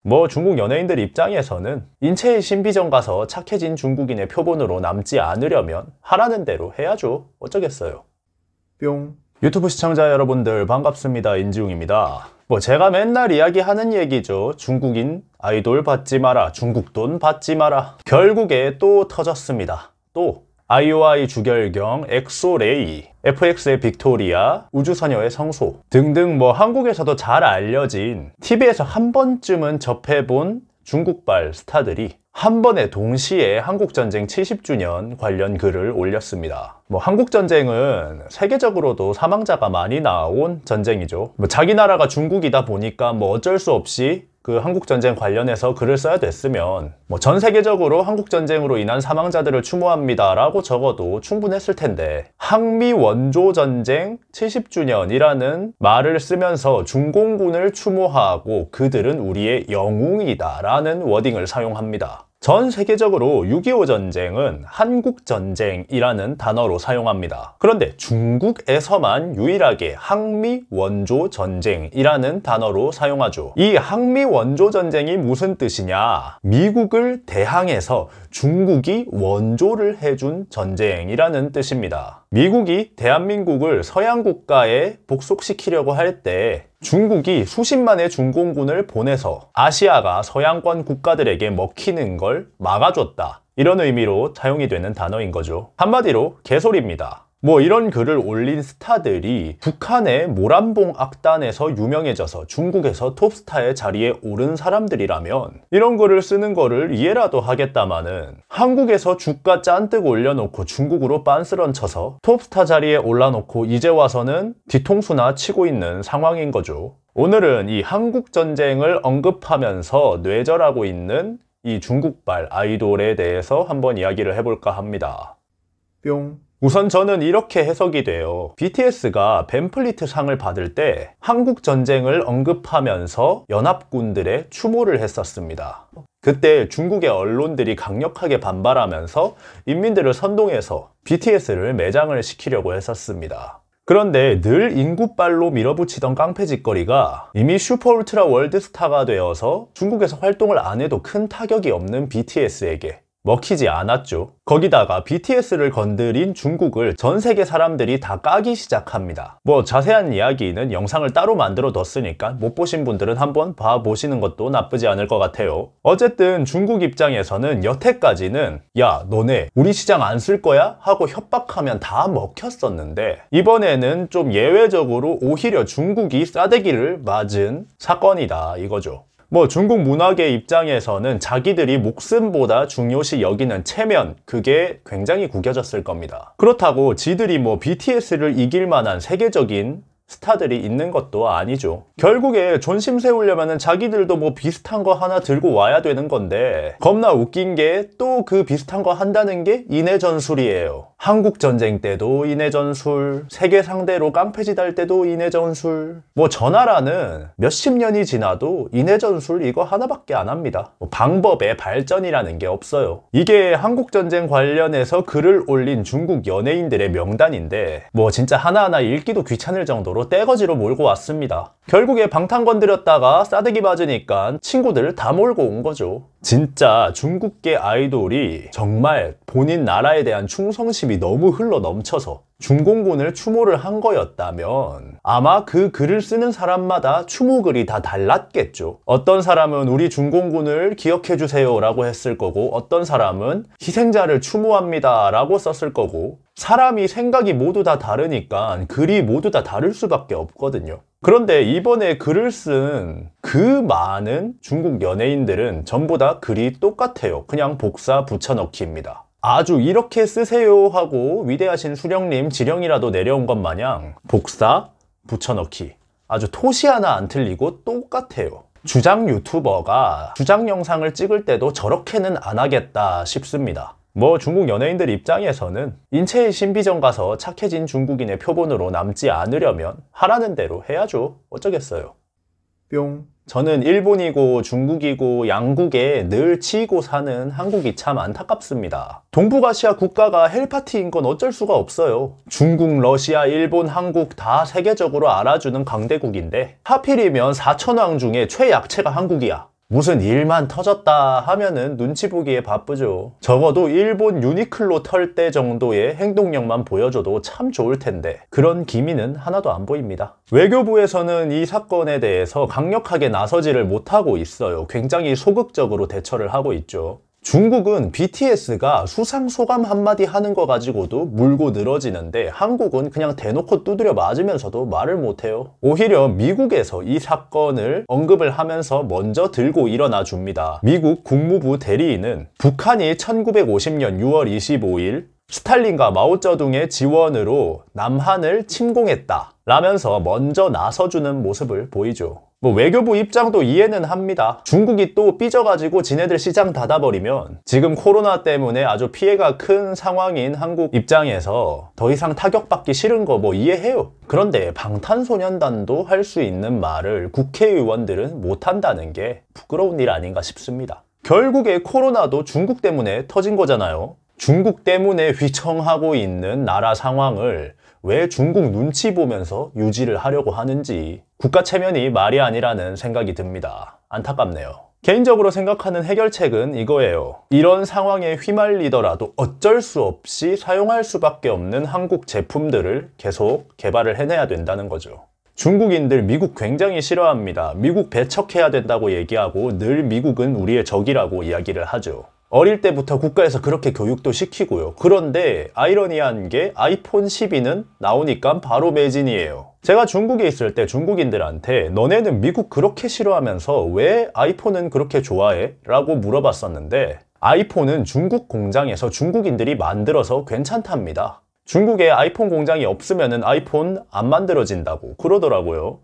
뭐 중국 연예인들 입장에서는 인체의 신비전 가서 착해진 중국인의 표본으로 남지 않으려면 하라는 대로 해야죠. 어쩌겠어요. 뿅. 유튜브 시청자 여러분들 반갑습니다. 인지웅입니다. 뭐 제가 맨날 이야기하는 얘기죠. 중국인 아이돌 받지 마라, 중국 돈 받지 마라. 결국에 또 터졌습니다. 또 아이오아이 주결경, 엑소레이, FX의 빅토리아, 우주소녀의 성소 등등 뭐 한국에서도 잘 알려진 TV에서 한 번쯤은 접해본 중국발 스타들이 한 번에 동시에 한국전쟁 70주년 관련 글을 올렸습니다. 뭐 한국전쟁은 세계적으로도 사망자가 많이 나온 전쟁이죠. 뭐 자기 나라가 중국이다 보니까 뭐 어쩔 수 없이 그 한국전쟁 관련해서 글을 써야 됐으면 뭐 전 세계적으로 한국전쟁으로 인한 사망자들을 추모합니다 라고 적어도 충분했을 텐데 항미 원조전쟁 70주년이라는 말을 쓰면서 중공군을 추모하고 그들은 우리의 영웅이다 라는 워딩을 사용합니다. 전 세계적으로 6.25 전쟁은 한국전쟁이라는 단어로 사용합니다. 그런데 중국에서만 유일하게 항미 원조 전쟁이라는 단어로 사용하죠. 이 항미 원조 전쟁이 무슨 뜻이냐? 미국을 대항해서 중국이 원조를 해준 전쟁이라는 뜻입니다. 미국이 대한민국을 서양 국가에 복속시키려고 할 때 중국이 수십만의 중공군을 보내서 아시아가 서양권 국가들에게 먹히는 걸 막아줬다. 이런 의미로 사용이 되는 단어인 거죠. 한마디로 개소리입니다. 뭐 이런 글을 올린 스타들이 북한의 모란봉 악단에서 유명해져서 중국에서 톱스타의 자리에 오른 사람들이라면 이런 글을 쓰는 거를 이해라도 하겠다마는 한국에서 주가 짠뜩 올려놓고 중국으로 빤스런 쳐서 톱스타 자리에 올라놓고 이제 와서는 뒤통수나 치고 있는 상황인 거죠. 오늘은 이 한국전쟁을 언급하면서 뇌절하고 있는 이 중국발 아이돌에 대해서 한번 이야기를 해볼까 합니다. 뿅. 우선 저는 이렇게 해석이 돼요. BTS가 벤플리트 상을 받을 때 한국전쟁을 언급하면서 연합군들의 추모를 했었습니다. 그때 중국의 언론들이 강력하게 반발하면서 인민들을 선동해서 BTS를 매장을 시키려고 했었습니다. 그런데 늘 인구빨로 밀어붙이던 깡패짓거리가 이미 슈퍼 울트라 월드스타가 되어서 중국에서 활동을 안 해도 큰 타격이 없는 BTS에게 먹히지 않았죠. 거기다가 BTS를 건드린 중국을 전 세계 사람들이 다 까기 시작합니다. 뭐 자세한 이야기는 영상을 따로 만들어 뒀으니까 못 보신 분들은 한번 봐보시는 것도 나쁘지 않을 것 같아요. 어쨌든 중국 입장에서는 여태까지는 야 너네 우리 시장 안 쓸 거야? 하고 협박하면 다 먹혔었는데 이번에는 좀 예외적으로 오히려 중국이 싸대기를 맞은 사건이다 이거죠. 뭐 중국 문화계 입장에서는 자기들이 목숨보다 중요시 여기는 체면 그게 굉장히 구겨졌을 겁니다. 그렇다고 지들이 뭐 BTS를 이길 만한 세계적인 스타들이 있는 것도 아니죠. 결국에 존심 세우려면 자기들도 뭐 비슷한 거 하나 들고 와야 되는 건데 겁나 웃긴 게 또 그 비슷한 거 한다는 게 인해 전술이에요. 한국 전쟁 때도 인해 전술, 세계 상대로 깡패짓 할 때도 인해 전술. 뭐 저 나라는 몇십 년이 지나도 인해 전술 이거 하나밖에 안 합니다. 뭐 방법의 발전이라는 게 없어요. 이게 한국 전쟁 관련해서 글을 올린 중국 연예인들의 명단인데 뭐 진짜 하나하나 읽기도 귀찮을 정도로 떼거지로 몰고 왔습니다. 결국에 방탄 건드렸다가 싸대기 맞으니까 친구들 다 몰고 온 거죠. 진짜 중국계 아이돌이 정말 본인 나라에 대한 충성심이 너무 흘러 넘쳐서 중공군을 추모를 한 거였다면 아마 그 글을 쓰는 사람마다 추모글이 다 달랐겠죠. 어떤 사람은 우리 중공군을 기억해 주세요 라고 했을 거고 어떤 사람은 희생자를 추모합니다 라고 썼을 거고 사람이 생각이 모두 다 다르니까 글이 모두 다 다를 수밖에 없거든요. 그런데 이번에 글을 쓴 그 많은 중국 연예인들은 전부 다 글이 똑같아요. 그냥 복사 붙여넣기입니다. 아주 이렇게 쓰세요 하고 위대하신 수령님 지령이라도 내려온 것 마냥 복사 붙여넣기 아주 토시 하나 안 틀리고 똑같아요. 주장 유튜버가 주장 영상을 찍을 때도 저렇게는 안 하겠다 싶습니다. 뭐 중국 연예인들 입장에서는 인체의 신비전 가서 착해진 중국인의 표본으로 남지 않으려면 하라는 대로 해야죠. 어쩌겠어요. 뿅. 저는 일본이고 중국이고 양국에 늘 치이고 사는 한국이 참 안타깝습니다. 동북아시아 국가가 헬파티인 건 어쩔 수가 없어요. 중국, 러시아, 일본, 한국 다 세계적으로 알아주는 강대국인데 하필이면 4천왕 중에 최약체가 한국이야. 무슨 일만 터졌다 하면은 눈치 보기에 바쁘죠. 적어도 일본 유니클로 털 때 정도의 행동력만 보여줘도 참 좋을 텐데 그런 기미는 하나도 안 보입니다. 외교부에서는 이 사건에 대해서 강력하게 나서지를 못하고 있어요. 굉장히 소극적으로 대처를 하고 있죠. 중국은 BTS가 수상소감 한마디 하는 거 가지고도 물고 늘어지는데 한국은 그냥 대놓고 두드려 맞으면서도 말을 못해요. 오히려 미국에서 이 사건을 언급을 하면서 먼저 들고 일어나 줍니다. 미국 국무부 대리인은 북한이 1950년 6월 25일 스탈린과 마오쩌둥의 지원으로 남한을 침공했다 라면서 먼저 나서주는 모습을 보이죠. 외교부 입장도 이해는 합니다. 중국이 또 삐져가지고 지네들 시장 닫아버리면 지금 코로나 때문에 아주 피해가 큰 상황인 한국 입장에서 더 이상 타격받기 싫은 거 이해해요. 그런데 방탄소년단도 할 수 있는 말을 국회의원들은 못한다는 게 부끄러운 일 아닌가 싶습니다. 결국에 코로나도 중국 때문에 터진 거잖아요. 중국 때문에 휘청하고 있는 나라 상황을 왜 중국 눈치 보면서 유지를 하려고 하는지 국가 체면이 말이 아니라는 생각이 듭니다. 안타깝네요. 개인적으로 생각하는 해결책은 이거예요. 이런 상황에 휘말리더라도 어쩔 수 없이 사용할 수밖에 없는 한국 제품들을 계속 개발을 해내야 된다는 거죠. 중국인들 미국 굉장히 싫어합니다. 미국 배척해야 된다고 얘기하고 늘 미국은 우리의 적이라고 이야기를 하죠. 어릴 때부터 국가에서 그렇게 교육도 시키고요. 그런데 아이러니한 게 아이폰 12는 나오니까 바로 매진이에요. 제가 중국에 있을 때 중국인들한테 너네는 미국 그렇게 싫어하면서 왜 아이폰은 그렇게 좋아해? 라고 물어봤었는데 아이폰은 중국 공장에서 중국인들이 만들어서 괜찮답니다. 중국에 아이폰 공장이 없으면 아이폰 안 만들어진다고 그러더라고요.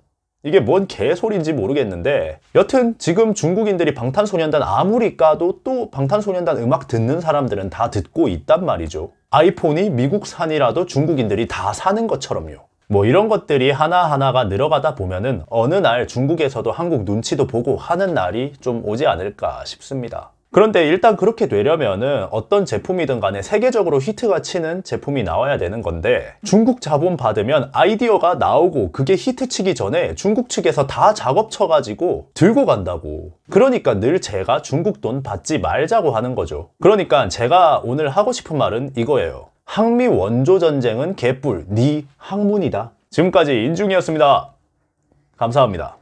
이게 뭔 개소리인지 모르겠는데 여튼 지금 중국인들이 방탄소년단 아무리 까도 또 방탄소년단 음악 듣는 사람들은 다 듣고 있단 말이죠. 아이폰이 미국산이라도 중국인들이 다 사는 것처럼요. 이런 것들이 하나하나가 늘어가다 보면은 어느 날 중국에서도 한국 눈치도 보고 하는 날이 좀 오지 않을까 싶습니다. 그런데 일단 그렇게 되려면은 어떤 제품이든 간에 세계적으로 히트가 치는 제품이 나와야 되는 건데 중국 자본 받으면 아이디어가 나오고 그게 히트 치기 전에 중국 측에서 다 작업 쳐가지고 들고 간다고. 그러니까 늘 제가 중국 돈 받지 말자고 하는 거죠. 그러니까 제가 오늘 하고 싶은 말은 이거예요. 항미 원조 전쟁은 개뿔, 네 학문이다. 지금까지 인중이었습니다. 감사합니다.